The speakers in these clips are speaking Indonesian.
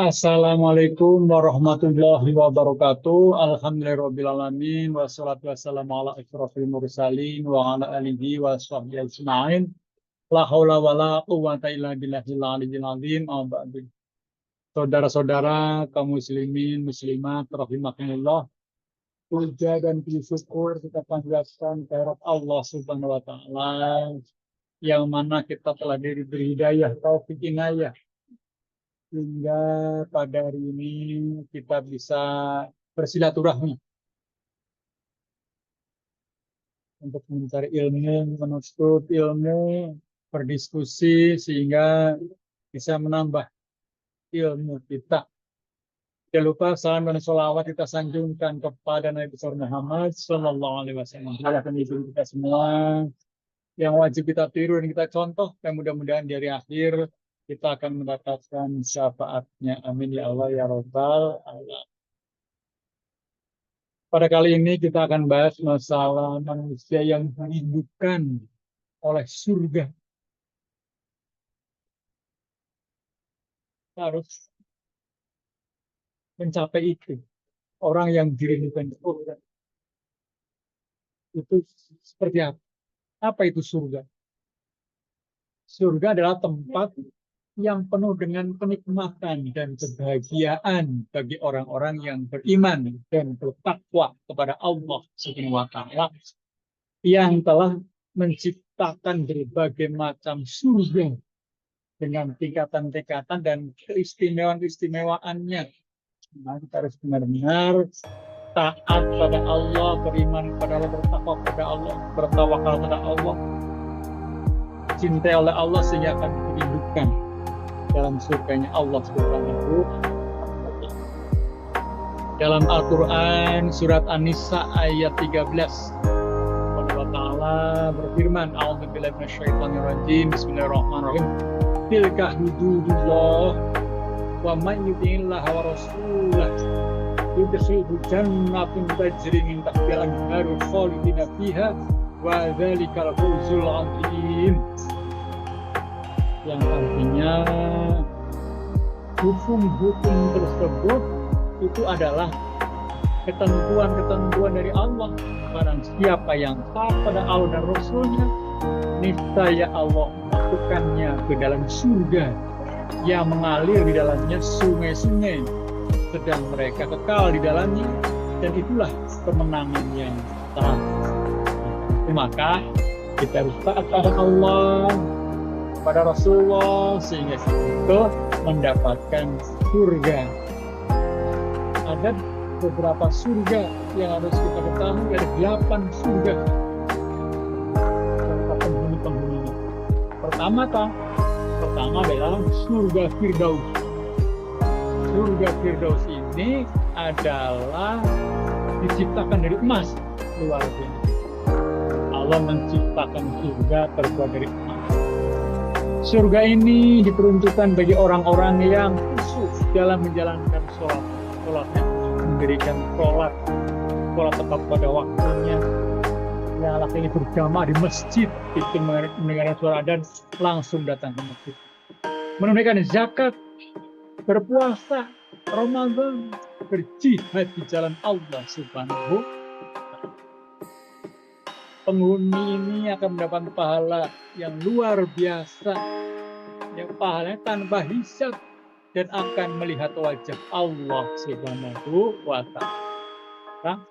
Assalamualaikum warahmatullahi wabarakatuh. Alhamdulillahirrabbilalamin. Wassalatu wassalamu ala asyrofil mursalin wa ala alihi wa sahbihi ajma'in. La haula wa la quwwata illa billahil aliyyil azim. Amma ba'du. Saudara-saudara kaum muslimin muslimat rahimakumullah. Puja dan puji syukur kita panjatkan kehadirat Allah Subhanahu wa taala yang mana kita telah diberi hidayah taufik inayah hingga pada hari ini kita bisa bersilaturahmi untuk mencari ilmu, menuntut ilmu, berdiskusi sehingga bisa menambah ilmu kita. Jangan lupa salam dan sholawat kita sanjungkan kepada Nabi besar Muhammad Sallallahu Alaihi Wasallam. Kita semua yang wajib kita tiru dan kita contoh, dan mudah-mudahan di hari akhir kita akan mendapatkan syafaatnya. Amin ya Allah ya Rabbal alamin. Pada kali ini kita akan bahas masalah manusia yang dirindukan oleh surga. Harus mencapai itu. Orang yang dirindukan surga. Itu seperti apa? Apa itu surga? Surga adalah tempat yang penuh dengan kenikmatan dan kebahagiaan bagi orang-orang yang beriman dan bertakwa kepada Allah Subhanahu wa taala yang telah menciptakan berbagai macam surga dengan tingkatan-tingkatan dan keistimewaan-keistimewaannya. Nah, kita harus benar-benar taat pada Allah, beriman kepada Allah, bertakwa kepada Allah, bertawakal kepada Allah, cintai oleh Allah sehingga akan dirindukan dalam surganya Allah Subhanahu wa taala. Dalam Al-Qur'an surat An-Nisa ayat 13 Allah Ta'ala berfirman, A'udzubillahi minasyaitonirrajim, Bismillahirrahmanirrahim. Tilka hududullah wa man yuti'illah wa rasulah yudkhilhu jannatin tajri min tahtiha al-anharu khalidina fiha wa dzalikal fawzul 'adzim. Yang artinya hukum-hukum tersebut itu adalah ketentuan-ketentuan dari Allah. Barang siapa yang taat pada Allah dan Rasulnya, niscaya Allah masukkannya ke dalam surga yang mengalir di dalamnya sungai-sungai, sedang mereka kekal di dalamnya, dan itulah kemenangan yang telah. Maka kita harus taat pada Allah, pada Rasulullah, sehingga kita mendapatkan surga. Ada beberapa surga yang harus kita ketahui, ada 8 surga serta penghuni-penghuninya. Pertama adalah surga Firdaus. Surga Firdaus ini adalah diciptakan dari emas, luar biasa. Allah menciptakan surga terbuat dari emas. Surga ini diperuntukkan bagi orang-orang yang khusus dalam menjalankan sholatnya, mendirikan sholat tepat pada waktunya. Yang laki-laki berjamaah di masjid, itu mendengarkan suara adzan langsung datang ke masjid. Menunaikan zakat, berpuasa, Ramadan, berjihad di jalan Allah Subhanahu. Penghuni ini akan mendapat pahala yang luar biasa, yang pahalanya tanpa hisab, dan akan melihat wajah Allah Subhanahu wa taala.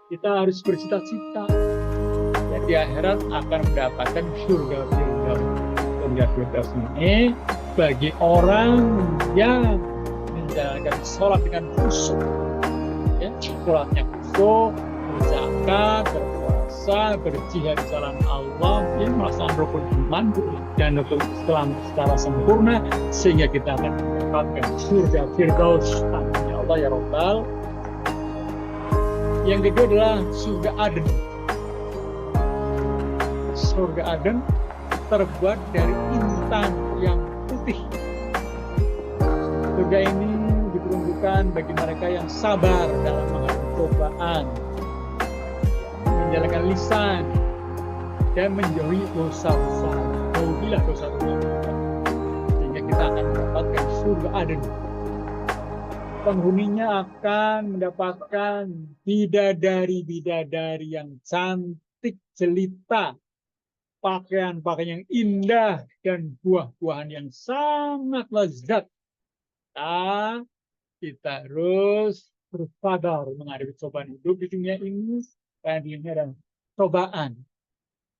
Kita harus bercita-cita ya, di akhirat akan mendapatkan surga Firdaus. Surga Firdaus ini bagi orang yang menjalankan sholat dengan khusyuk, ya, sholatnya khusyuk, berzakat, berpuasa, berjihad di jalan Allah, ya, melaksanakan rukun iman dan rukun Islam secara sempurna, sehingga kita akan mendapatkan surga Firdaus. Amin ya Allah ya Rabbal. Yang kedua adalah surga Aden. Surga Aden terbuat dari intan yang putih. Surga ini diperuntukkan bagi mereka yang sabar dalam menghadapi cobaan, menjalankan lisan, dan menjauhi dosa-dosa. Jauhilah dosa-dosa, sehingga kita akan mendapatkan surga Aden. Penghuninya akan mendapatkan bidadari-bidadari yang cantik jelita, pakaian-pakaian yang indah, dan buah-buahan yang sangat lezat. Nah, kita harus bersabar menghadapi cobaan hidup di dunia ini, karena ini adalah cobaan.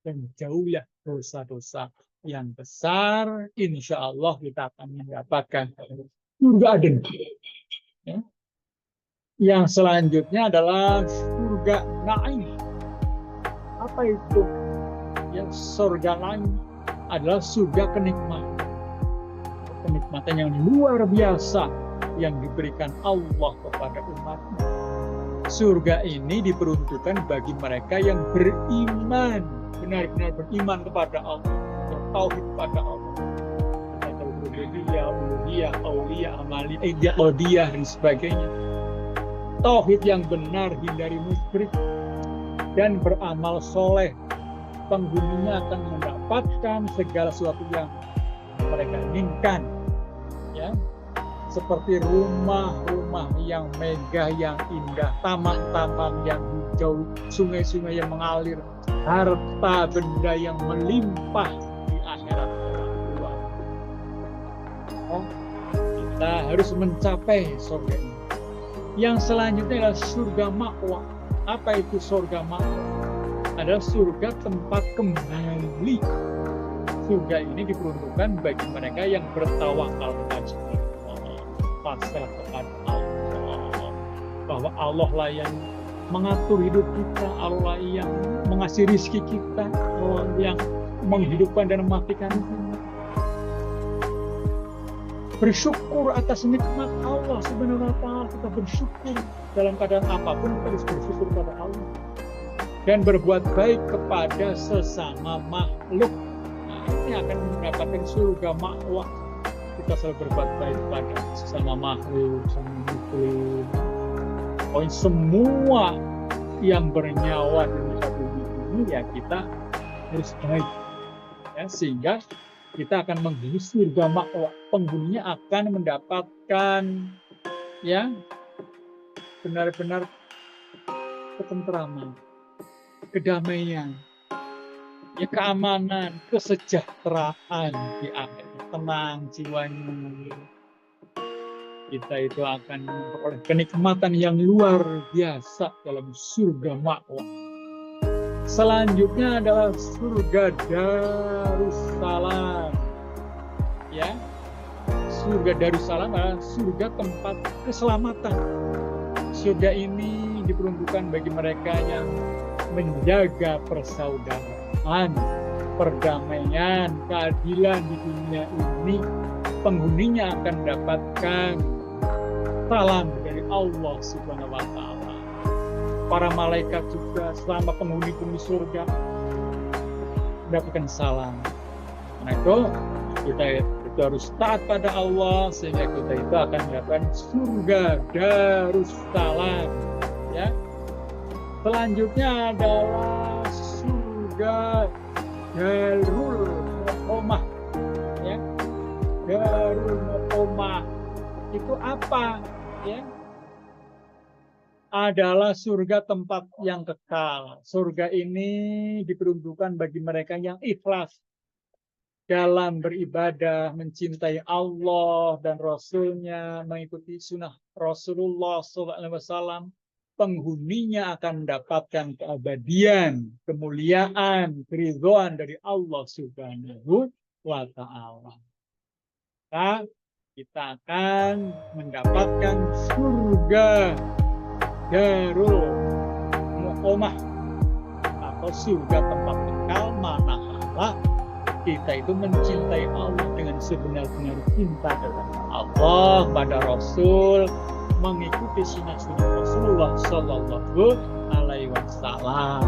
Dan jauhlah dosa-dosa yang besar, insya Allah kita akan mendapatkan surga Aden. Ya. Yang selanjutnya adalah surga Naim. Apa itu? Ya, surga Naim adalah surga kenikmatan. Kenikmatan yang luar biasa yang diberikan Allah kepada umatnya. Surga ini diperuntukkan bagi mereka yang beriman, benar-benar beriman kepada Allah, bertauhid kepada Allah. Uluhiyah, auliyah, amaliyah, iqodiyah, dan sebagainya. Tauhid yang benar, hindari musyrik, dan beramal soleh. Penghuninya akan mendapatkan segala sesuatu yang mereka inginkan. Ya, seperti rumah-rumah yang megah, yang indah, taman-taman yang hijau, sungai-sungai yang mengalir, harta benda yang melimpah di akhirat. Kita harus mencapai surga ini. Yang selanjutnya adalah surga ma'wa. Apa itu surga ma'wa? Adalah surga tempat kembali. Surga ini diperuntukkan bagi mereka yang bertawakal kepada Allah, pasrah kepada Allah, bahwa Allah lah yang mengatur hidup kita, Allah yang mengasih rizki kita, Allah yang menghidupkan dan mematikan kita. Bersyukur atas nikmat Allah subhanahu wa ta'ala. Kita bersyukur dalam keadaan apapun, kita harus bersyukur kepada Allah dan berbuat baik kepada sesama makhluk. Nah, ini akan mendapatkan surga ma'wa. Kita selalu berbuat baik kepada sesama makhluk, sesama muslim. Pokoknya semua yang bernyawa di muka bumi ini, ya kita harus baik, ya, sehingga kita akan menghuni surga ma'wa. Penghuninya akan mendapatkan, ya, benar-benar ketentraman, kedamaian, ya, keamanan, kesejahteraan di akhir. Tenang jiwanya. Kita itu akan memperoleh kenikmatan yang luar biasa dalam surga ma'wa. Selanjutnya adalah surga Darussalam. Ya, surga Darussalam adalah surga tempat keselamatan. Surga ini diperuntukkan bagi mereka yang menjaga persaudaraan, perdamaian, keadilan di dunia ini. Penghuninya akan mendapatkan salam dari Allah Subhanahu wa ta'ala. Para malaikat juga selama penghuni-penghuni surga mendapatkan salam. Karena itu kita itu harus taat pada Allah, sehingga kita itu akan mendapatkan surga Darussalam. Ya. Selanjutnya adalah surga Darul Muqamah. Ya. Darul Muqamah itu apa? Ya. Adalah surga tempat yang kekal. Surga ini diperuntukkan bagi mereka yang ikhlas dalam beribadah, mencintai Allah dan Rasul-Nya, mengikuti sunnah Rasulullah SAW. Penghuninya akan mendapatkan keabadian, kemuliaan, keridhaan dari Allah Subhanahu wa ta'ala. Nah, kita akan mendapatkan surga Darul Muqamah atau surga tempat kekal, manakala kita itu mencintai Allah dengan sebenar-benar cinta kepada Allah, pada Rasul, mengikuti sunnah-sunnah Rasulullah Sallallahu Alaihi Wasallam.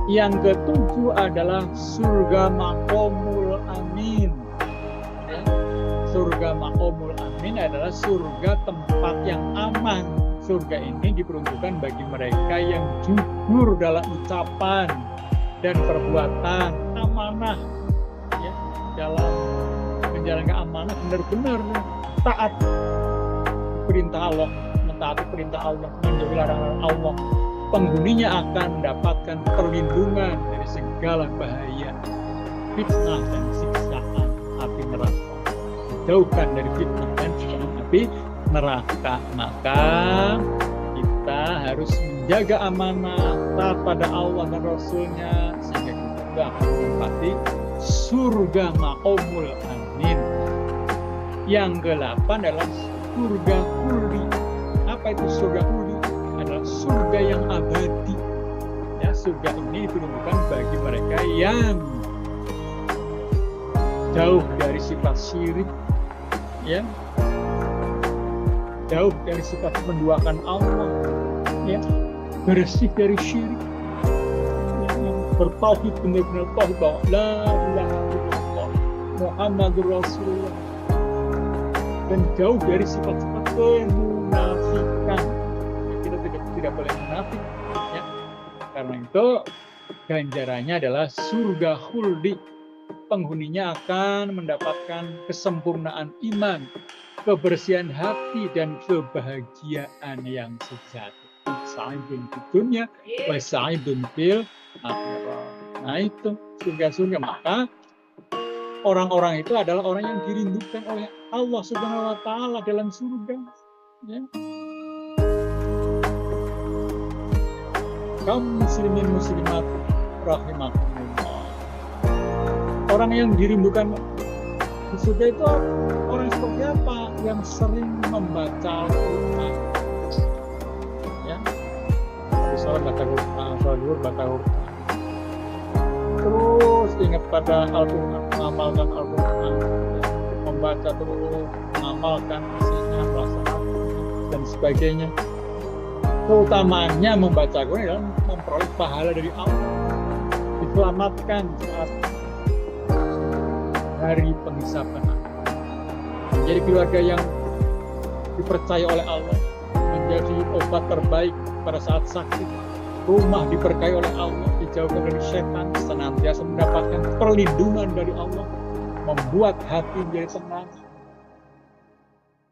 Yang ketujuh adalah surga Maqamul Amin. Ya. Surga Maqamul Amin adalah surga tempat yang aman. Surga ini diperuntukkan bagi mereka yang jujur dalam ucapan dan perbuatan, amanah, ya, dalam menjalankan amanah benar-benar taat perintah Allah, mentaati perintah Allah, menjauhi larangan Allah, penghuninya akan mendapatkan perlindungan dari segala bahaya, fitnah dan siksaan api neraka. Jauhkan dari fitnah dan siksaan api neraka. Maka kita harus menjaga amanah, taat pada Allah dan Rasulnya, sehingga kita akan menempati surga maqamul amin. Yang ke-8 adalah surga khuldi. Apa itu surga khuldi? Adalah surga yang abadi. Ya, surga ini diperuntukkan bagi mereka yang jauh dari sifat syirik, ya, jauh dari sifat menduakan Allah, ya, bersih dari syirik, ya, yang bertauhid, benar-benar tauhid bahwa la ilaha illallah Muhammadur Rasulullah, dan jauh dari sifat-sifat kemunafikan. Kita tidak boleh munafik, ya. Karena itu ganjarannya adalah surga khuldi. Penghuninya akan mendapatkan kesempurnaan iman, kebersihan hati, dan kebahagiaan yang sejati. Sa'idun fid dunya wa sa'idun fil akhirah. Nah, itu surga-surga. Maka orang-orang itu adalah orang yang dirindukan oleh Allah Subhanahu wa taala dalam surga, ya. Kaum muslimin muslimat rahimakumullah. Orang yang dirindukan di surga itu orang seperti apa? Yang sering membaca Al-Quran, ya. Habis sholat baca Quran, sholat zuhur baca Quran, terus ingat pada Al-Quran, mengamalkan Al-Quran, ya. Membaca terus, mengamalkan isinya, melaksanakan dan sebagainya. Keutamanya membaca Quran adalah memperoleh pahala dari Allah, diselamatkan saat hari penghisaban. Menjadi keluarga yang dipercaya oleh Allah, menjadi obat terbaik pada saat sakit, rumah diberkahi oleh Allah, dijauhkan dari setan, senantiasa mendapatkan perlindungan dari Allah, membuat hati menjadi tenang,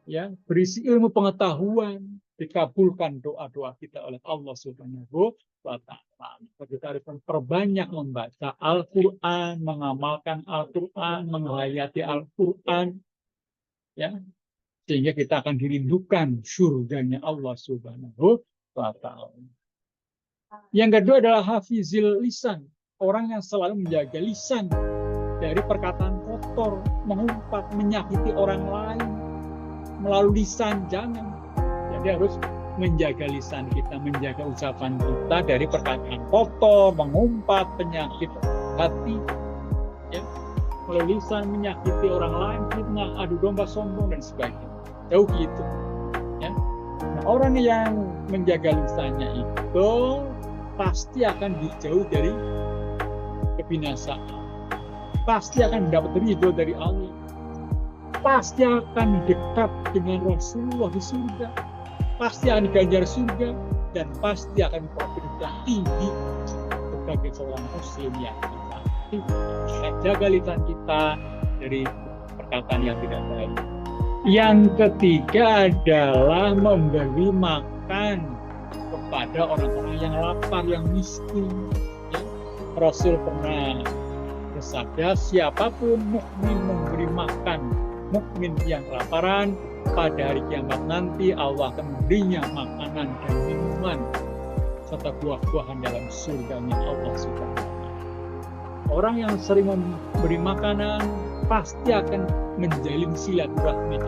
ya, berisi ilmu pengetahuan, dikabulkan doa-doa kita oleh Allah Subhanahu wa ta'ala. Kita harus memperbanyak membaca Al-Quran, mengamalkan Al-Quran, menghayati Al-Quran, ya, sehingga kita akan dirindukan surganya Allah Subhanahu wa ta'ala. Yang kedua adalah hafizil lisan, orang yang selalu menjaga lisan dari perkataan kotor, mengumpat, menyakiti orang lain melalui lisan. Jangan. Jadi harus menjaga lisan kita, menjaga ucapan kita dari perkataan kotor, mengumpat, penyakit hati, ya, melalui lisan, menyakiti orang lain, fitnah, adu domba, sombong, dan sebagainya. Jauh gitu, ya. Nah, orang yang menjaga lisannya itu pasti akan dijauh dari kebinasaan, pasti akan mendapat ridho dari Allah, pasti akan dekat dengan Rasulullah di surga, pasti akan diganjar surga, dan pasti akan berpredikat tinggi sebagai seorang muslim yang kita jaga lisan kita dari perkataan yang tidak baik. Yang ketiga adalah memberi makan kepada orang-orang yang lapar, yang miskin, ya. Rasul pernah bersabda, siapapun mukmin memberi makan mukmin yang kelaparan, pada hari kiamat nanti Allah akan memberinya makanan dan minuman serta buah-buahan dalam surganya Allah Subhanahu wa ta'ala. Orang yang sering memberi makanan pasti akan menjalin silaturahmi.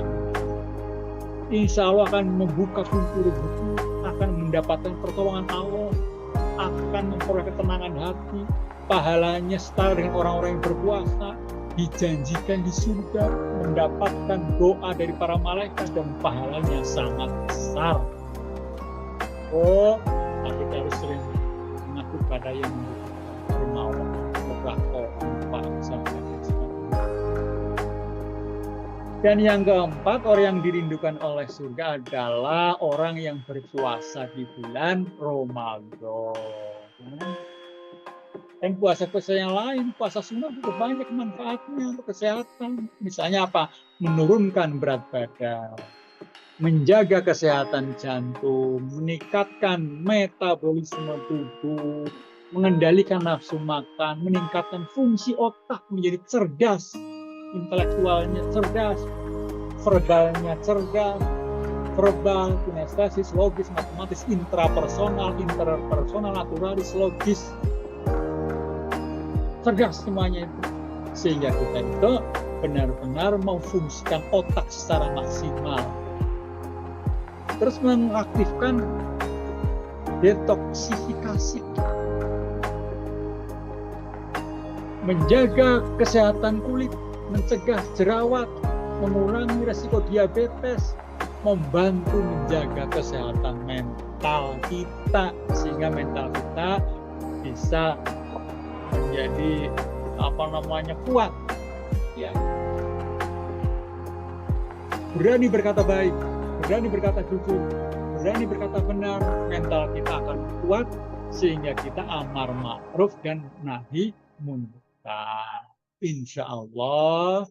Insya Allah akan membuka pintu rezeki, akan mendapatkan pertolongan Allah, akan memperoleh ketenangan hati, pahalanya setara dengan orang-orang yang berpuasa, dijanjikan di surga, mendapatkan doa dari para malaikat, dan pahalanya sangat besar. Oh, kita harus sering mengaku pada yang bermawar, berlakon, sampai. Dan yang keempat, orang yang dirindukan oleh surga adalah orang yang berpuasa di bulan Ramadan. Dan puasa-puasa yang lain, puasa sunnah juga banyak manfaatnya untuk kesehatan. Misalnya apa? Menurunkan berat badan, menjaga kesehatan jantung, meningkatkan metabolisme tubuh, mengendalikan nafsu makan, meningkatkan fungsi otak menjadi cerdas, intelektualnya cerdas, verbalnya cerdas, verbal, kinestesis, logis, matematis, intrapersonal, interpersonal, naturalis, logis, cerdas semuanya itu. Sehingga kita itu benar-benar memfungsikan otak secara maksimal. Terus mengaktifkan detoksifikasi, menjaga kesehatan kulit, mencegah jerawat, mengurangi resiko diabetes, membantu menjaga kesehatan mental kita sehingga mental kita bisa menjadi kuat, ya, berani berkata baik, berani berkata jujur, berani berkata benar, mental kita akan kuat sehingga kita amar ma'ruf dan nahi munkar. Insya Allah,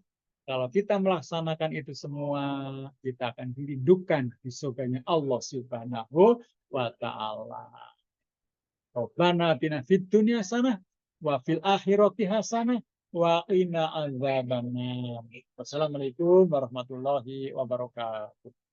kalau kita melaksanakan itu semua, kita akan dilindungkan di surganya Allah Subhanahu wa Ta'ala. Rabbana atina fid dunya hasanah wa fil akhirati hasanah wa qina adzabannar. Wassalamualaikum warahmatullahi wabarakatuh.